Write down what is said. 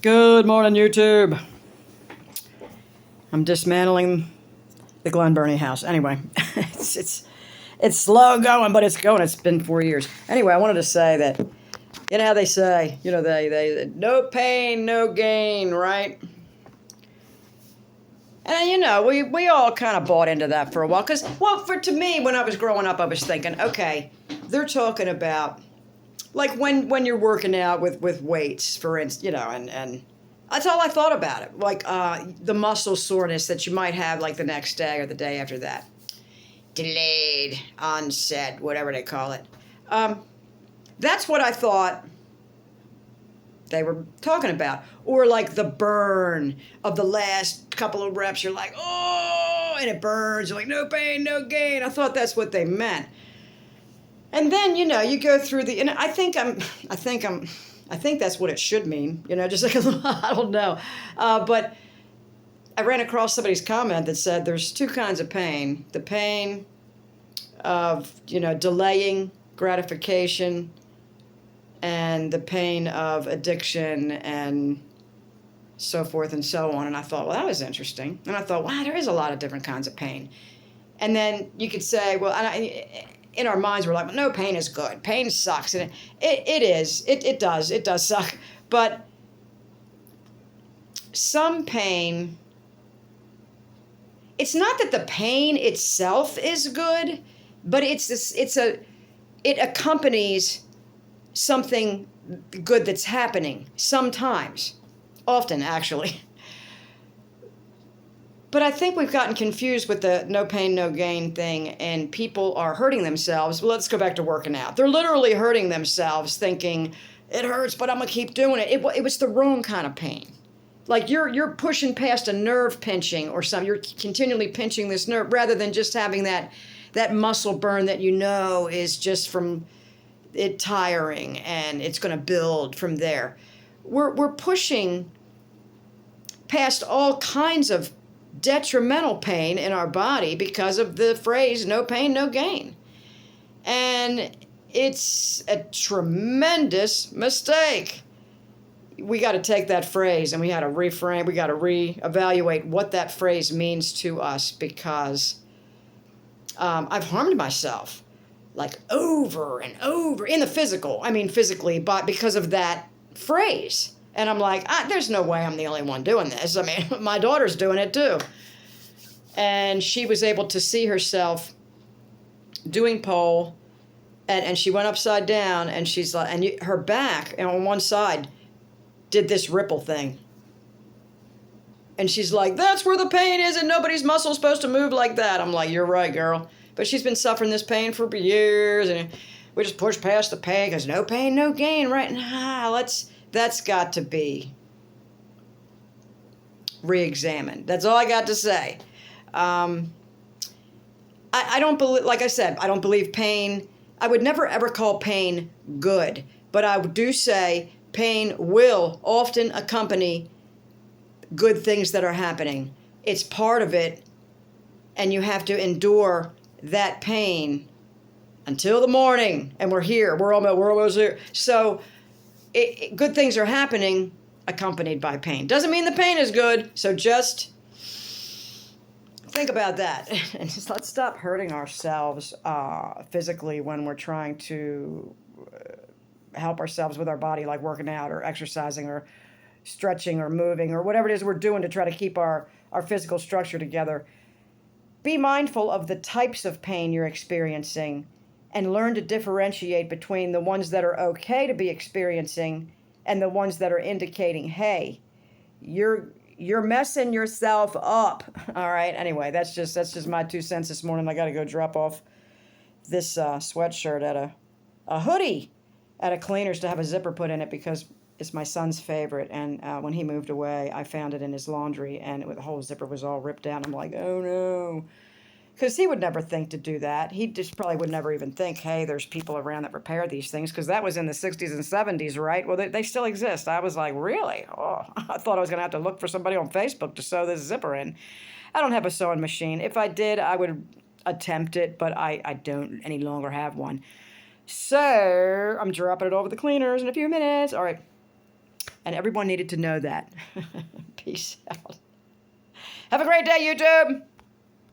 Good morning, YouTube. I'm dismantling the Glen Burnie house. Anyway, it's slow going, but it's going. It's been 4 years. Anyway, I wanted to say that, you know how they say, they no pain, no gain, right? And we all kind of bought into that for a while, because to me, when I was growing up, I was thinking, okay, they're talking about like when you're working out with weights, for instance, and that's all I thought about it. Like the muscle soreness that you might have like the next day or the day after that. Delayed onset, whatever they call it. That's what I thought they were talking about. Or like the burn of the last couple of reps. You're like, oh, and it burns. You're like, no pain, no gain. I thought that's what they meant. And then, you go through and I think that's what it should mean, just like, I don't know. But I ran across somebody's comment that said there's two kinds of pain. The pain of, delaying gratification, and the pain of addiction and so forth and so on. And I thought, well, that was interesting. And I thought, wow, there is a lot of different kinds of pain. And then you could say, well, in our minds, we're like, well, no, pain is good. Pain sucks. And it is. It does suck. But some pain, it's not that the pain itself is good, but it accompanies something good that's happening sometimes, often actually. But I think we've gotten confused with the no pain, no gain thing, and people are hurting themselves. Well, let's go back to working out. They're literally hurting themselves thinking, it hurts, but I'm going to keep doing it. It was the wrong kind of pain. Like you're pushing past a nerve pinching or something. You're continually pinching this nerve rather than just having that muscle burn that is just from it tiring, and it's going to build from there. We're pushing past all kinds of detrimental pain in our body because of the phrase no pain, no gain. And it's a tremendous mistake. We got to take that phrase and we got to reframe, we got to reevaluate what that phrase means to us, because I've harmed myself like over and over in the physical. I mean, physically, but because of that phrase. And I'm like, there's no way I'm the only one doing this. I mean, my daughter's doing it too. And she was able to see herself doing pole, and she went upside down, and she's like, her back and on one side did this ripple thing. And she's like, that's where the pain is, and nobody's muscle's supposed to move like that. I'm like, you're right, girl. But she's been suffering this pain for years, and we just push past the pain because no pain, no gain, right? That's got to be re-examined. That's all I got to say. I don't believe, like I said, I don't believe pain. I would never ever call pain good, but I do say pain will often accompany good things that are happening. It's part of it, and you have to endure that pain until the morning, and we're here. We're almost here. So good things are happening accompanied by pain. Doesn't mean the pain is good, so just think about that. And just let's stop hurting ourselves physically when we're trying to help ourselves with our body, like working out or exercising or stretching or moving or whatever it is we're doing to try to keep our physical structure together. Be mindful of the types of pain you're experiencing and learn to differentiate between the ones that are okay to be experiencing and the ones that are indicating, hey, you're messing yourself up. All right. Anyway, that's just my 2 cents this morning. I got to go drop off this sweatshirt at a hoodie at a cleaner's to have a zipper put in it, because it's my son's favorite. And when he moved away, I found it in his laundry, and the whole zipper was all ripped out. I'm like, oh no. Because he would never think to do that. He just probably would never even think, hey, there's people around that repair these things, because that was in the 60s and 70s, right? Well, they still exist. I was like, really? Oh, I thought I was going to have to look for somebody on Facebook to sew this zipper in. I don't have a sewing machine. If I did, I would attempt it, but I don't any longer have one. So I'm dropping it over the cleaners in a few minutes. All right. And everyone needed to know that. Peace out. Have a great day, YouTube.